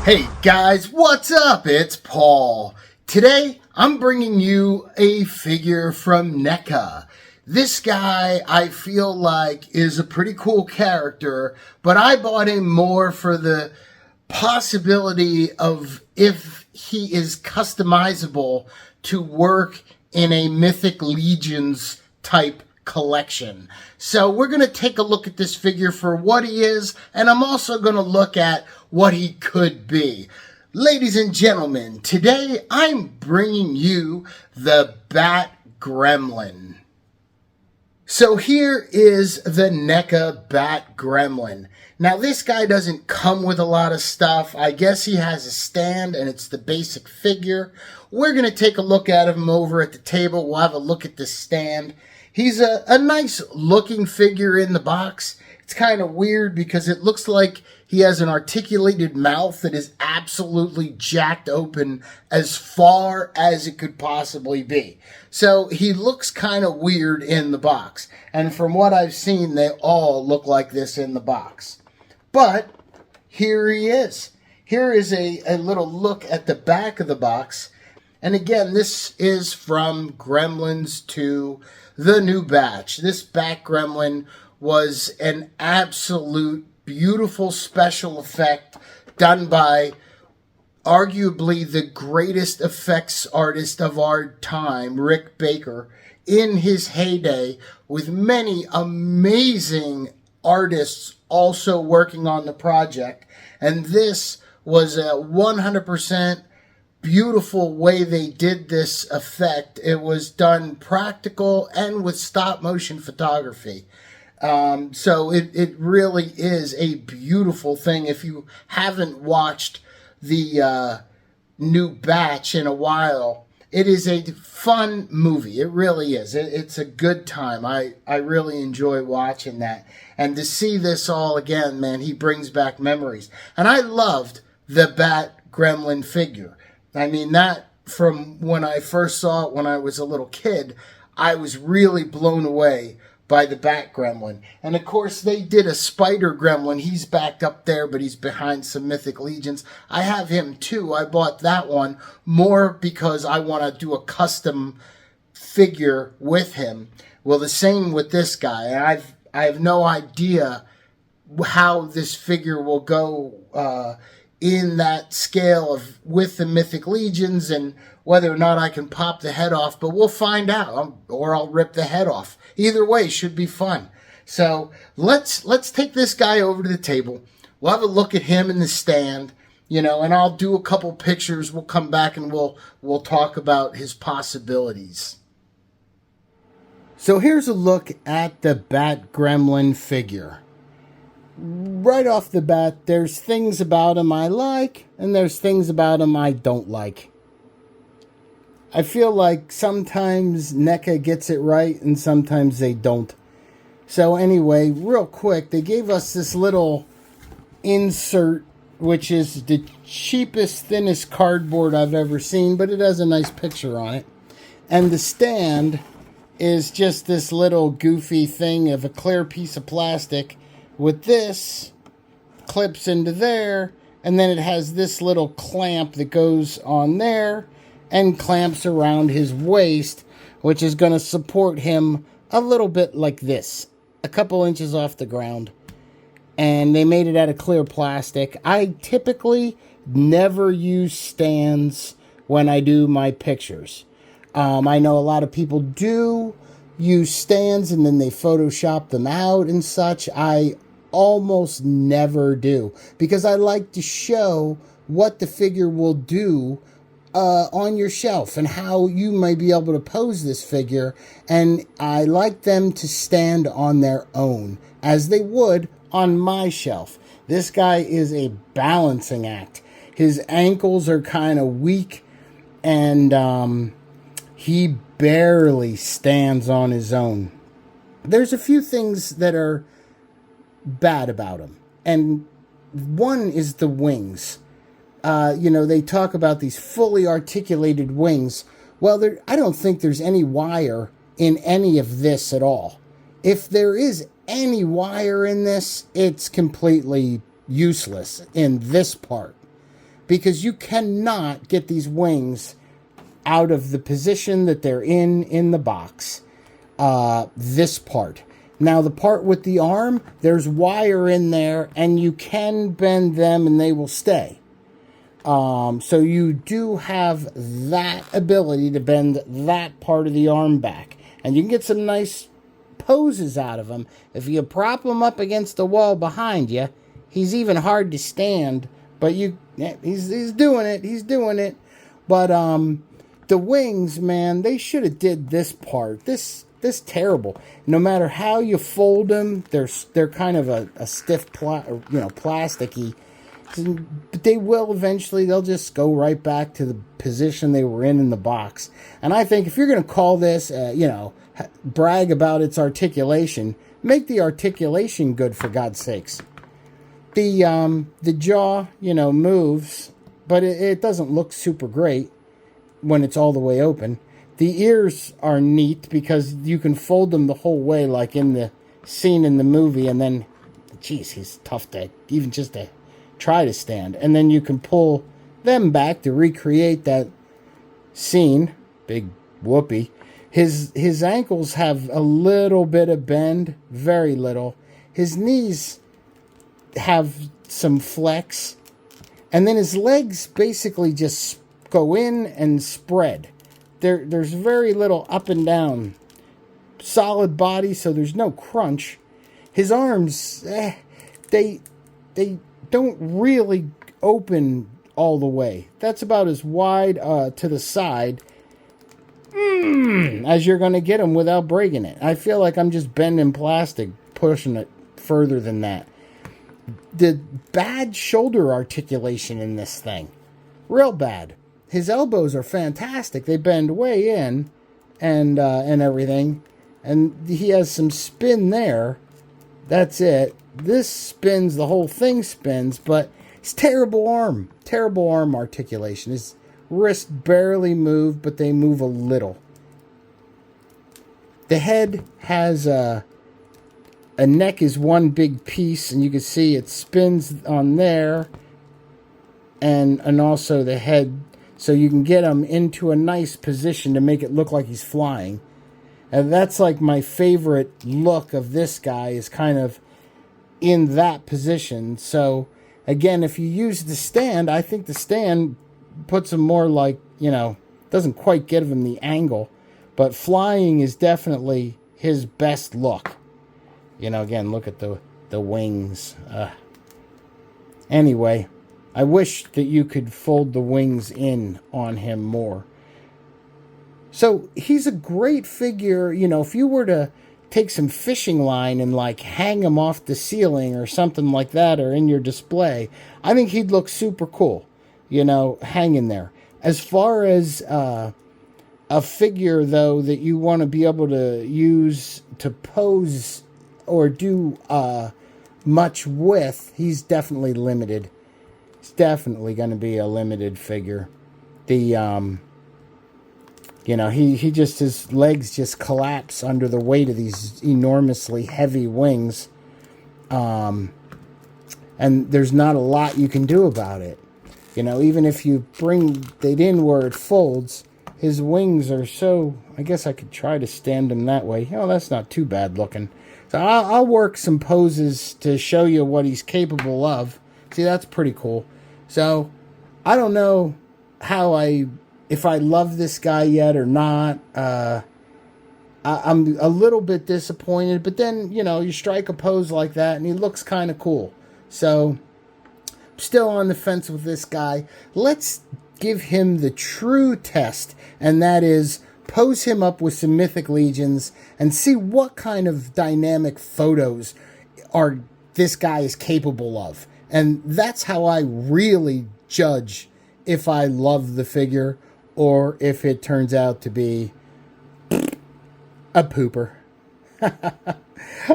Hey guys, what's up? It's Paul. Today, I'm bringing you a figure from Neca. This guy, I feel like, is a pretty cool character, but I bought him more for the possibility of if he is customizable to work in a Mythic Legions type collection. So we're going to take a look at this figure for what he is, and I'm also going to look at what he could be. Ladies and gentlemen, today I'm bringing you the Bat Gremlin. So here is the Neca Bat Gremlin. Now this guy doesn't come with a lot of stuff. I guess he has a stand and it's the basic figure. We're going to take a look at him over at the table. We'll have a look at the stand. He's a nice looking figure in the box. It's kind of weird because it looks like he has an articulated mouth that is absolutely jacked open as far as it could possibly be. So he looks kind of weird in the box. And from what I've seen, they all look like this in the box. But here he is. Here is a little look at the back of the box. And again, this is from Gremlins to the new batch. This Bat Gremlin was an absolute beautiful special effect done by arguably the greatest effects artist of our time, Rick Baker, in his heyday, with many amazing artists also working on the project. And this was a 100% beautiful way they did this effect. It was done practical and with stop motion photography. So it really is a beautiful thing. If you haven't watched the new batch in a while, it is a fun movie. It really is. It's a good time. I really enjoy watching that. And to see this all again, man, he brings back memories. And I loved the Bat Gremlin figure. I mean, that from when I first saw it when I was a little kid, I was really blown away by the Bat Gremlin. And of course, they did a Spider Gremlin. He's back up there, but he's behind some Mythic Legions. I have him too. I bought that one more because I want to do a custom figure with him. Well, the same with this guy. I have no idea how this figure will go in that scale of with the Mythic Legions and whether or not I can pop the head off, but we'll find out, or I'll rip the head off. Either way, should be fun. So let's take this guy over to the table. We'll have a look at him in the stand, and I'll do a couple pictures. We'll come back and we'll talk about his possibilities. So here's a look at the Bat Gremlin figure. Right off the bat, there's things about him I like, and there's things about him I don't like. I feel like sometimes Neca gets it right, and sometimes they don't. So anyway, real quick, they gave us this little insert, which is the cheapest, thinnest cardboard I've ever seen, but it has a nice picture on it. And the stand is just this little goofy thing of a clear piece of plastic with this clips into there, and then it has this little clamp that goes on there and clamps around his waist, which is going to support him a little bit like this, a couple inches off the ground. And they made it out of clear plastic. I typically never use stands when I do my pictures. I know a lot of people do use stands and then they Photoshop them out and such. I almost never do because I like to show what the figure will do on your shelf and how you might be able to pose this figure, and I like them to stand on their own as they would on my shelf. This guy is a balancing act. His ankles are kind of weak, and he barely stands on his own. There's a few things that are bad about him, and one is the wings. They talk about these fully articulated wings. Well, I don't think there's any wire in any of this at all. If there is any wire in this, it's completely useless in this part. because you cannot get these wings out of the position that they're in the box. This part. Now, the part with the arm, there's wire in there, and you can bend them and they will stay. So you do have that ability to bend that part of the arm back. And you can get some nice poses out of him. If you prop him up against the wall behind you, he's even hard to stand. But he's doing it. He's doing it. But the wings, man, they should have did this part. This terrible. No matter how you fold them, they're kind of a stiff, plasticky. But they will eventually. They'll just go right back to the position they were in the box. And I think if you're going to call this, brag about its articulation, make the articulation good, for God's sakes. The jaw, moves, but it doesn't look super great when it's all the way open. The ears are neat because you can fold them the whole way, like in the scene in the movie, and then, geez, he's tough to even just to try to stand. And then you can pull them back to recreate that scene. Big whoopee. His ankles have a little bit of bend, very little. His knees have some flex. And then his legs basically just go in and spread. There's very little up and down. Solid body, so there's no crunch. His arms, they don't really open all the way. That's about as wide to the side as you're going to get them without breaking it. I feel like I'm just bending plastic, pushing it further than that. The bad shoulder articulation in this thing. Real bad. His elbows are fantastic. They bend way in and everything. And he has some spin there. That's it. This spins, the whole thing spins, but it's terrible arm articulation. His wrists barely move, but they move a little. The head has a neck is one big piece, and you can see it spins on there, and also the head, so you can get him into a nice position to make it look like he's flying. And that's like my favorite look of this guy, is kind of in that position. So again, if you use the stand, I think the stand puts him more like, doesn't quite give him the angle, but flying is definitely his best look. Again, look at the wings. Anyway, I wish that you could fold the wings in on him more. So he's a great figure. If you were to take some fishing line and hang him off the ceiling or something like that, or in your display, I think he'd look super cool, hanging there. As far as a figure, though, that you want to be able to use to pose or do much with, he's definitely limited. It's definitely going to be a limited figure. The he just, his legs just collapse under the weight of these enormously heavy wings. And there's not a lot you can do about it. Even if you bring it in where it folds, his wings are so, I guess I could try to stand him that way. That's not too bad looking. So I'll work some poses to show you what he's capable of. See, that's pretty cool. So I don't know if I love this guy yet or not. I'm a little bit disappointed, but then, you strike a pose like that and he looks kind of cool. So I'm still on the fence with this guy. Let's give him the true test, and that is pose him up with some Mythic Legions and see what kind of dynamic photos this guy is capable of. And that's how I really judge if I love the figure or if it turns out to be a pooper.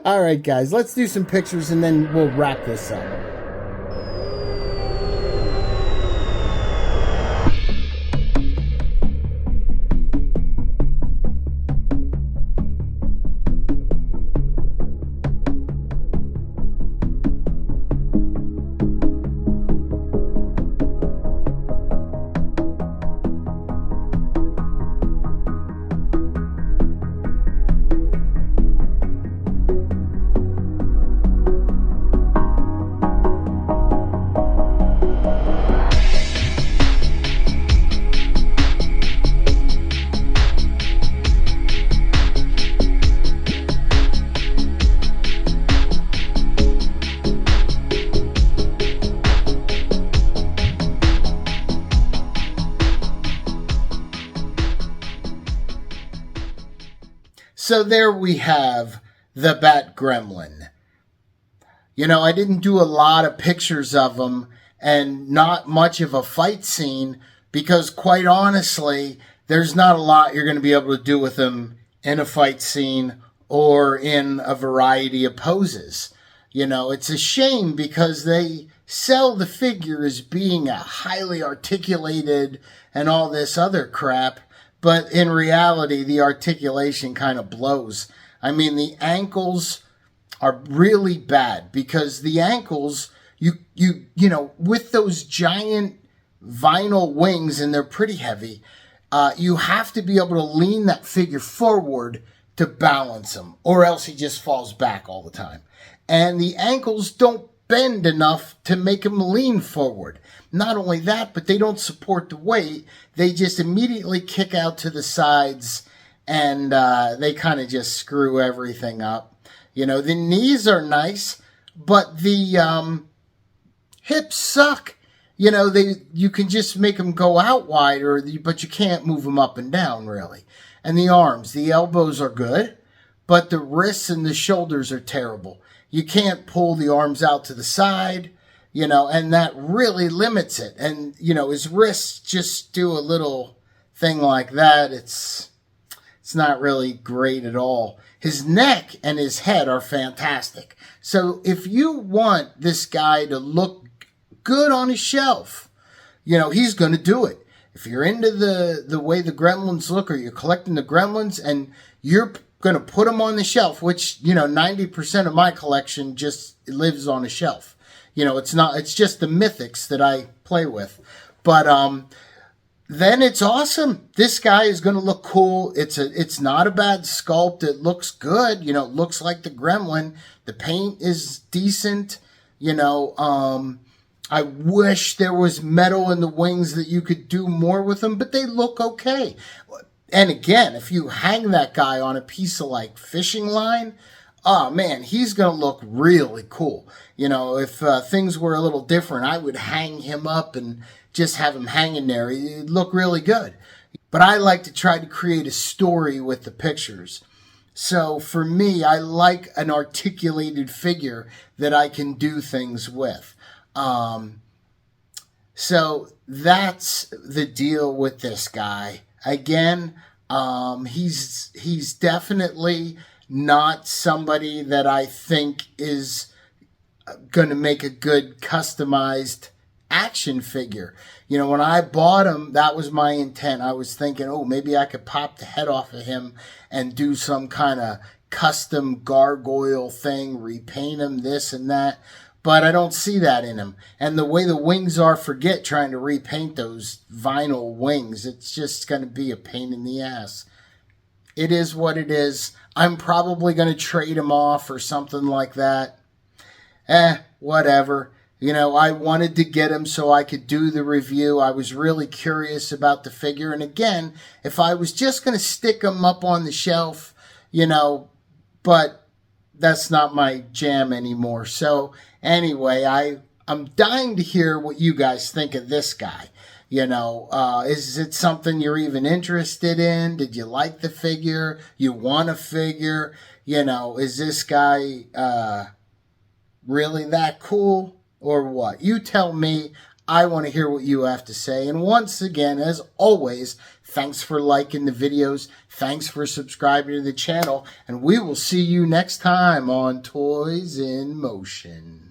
All right, guys, let's do some pictures and then we'll wrap this up. So there we have the Bat Gremlin. You know, I didn't do a lot of pictures of him and not much of a fight scene because, quite honestly, there's not a lot you're going to be able to do with him in a fight scene or in a variety of poses. You know, it's a shame because they sell the figure as being a highly articulated and all this other crap, but in reality, the articulation kind of blows. I mean, the ankles are really bad because the ankles, you know, with those giant vinyl wings, and they're pretty heavy, you have to be able to lean that figure forward to balance him, or else he just falls back all the time. And the ankles don't bend enough to make him lean forward. Not only that, but they don't support the weight. They just immediately kick out to the sides, and they kind of just screw everything up. You know, the knees are nice, but the hips suck. You know, you can just make them go out wide, but you can't move them up and down, really. And the arms, the elbows are good, but the wrists and the shoulders are terrible. You can't pull the arms out to the side, you know, and that really limits it. And, you know, his wrists just do a little thing like that. It's not really great at all. His neck and his head are fantastic. So if you want this guy to look good on his shelf, you know, he's going to do it. If you're into the way the Gremlins look, or you're collecting the Gremlins and you're going to put them on the shelf, which, you know, 90% of my collection just lives on a shelf. You know, it's just the mythics that I play with. But then it's awesome. This guy is going to look cool. It's not a bad sculpt. It looks good. You know, it looks like the Gremlin. The paint is decent. You know, I wish there was metal in the wings that you could do more with them, but they look okay. And again, if you hang that guy on a piece of like fishing line, oh man, he's going to look really cool. You know, if things were a little different, I would hang him up and just have him hanging there. It'd look really good. But I like to try to create a story with the pictures. So for me, I like an articulated figure that I can do things with. So that's the deal with this guy. Again, he's definitely not somebody that I think is going to make a good customized action figure. You know, when I bought him, that was my intent. I was thinking, oh, maybe I could pop the head off of him and do some kind of custom gargoyle thing, repaint him, this and that. But I don't see that in him. And the way the wings are, forget trying to repaint those vinyl wings. It's just going to be a pain in the ass. It is what it is. I'm probably going to trade him off or something like that. Whatever. You know, I wanted to get him so I could do the review. I was really curious about the figure. And again, if I was just going to stick him up on the shelf, you know, but that's not my jam anymore. So anyway, I'm dying to hear what you guys think of this guy. You know, is it something you're even interested in? Did you like the figure? You want a figure? You know, is this guy really that cool or what? You tell me. I want to hear what you have to say. And once again, as always, thanks for liking the videos. Thanks for subscribing to the channel. And we will see you next time on Toys in Motion.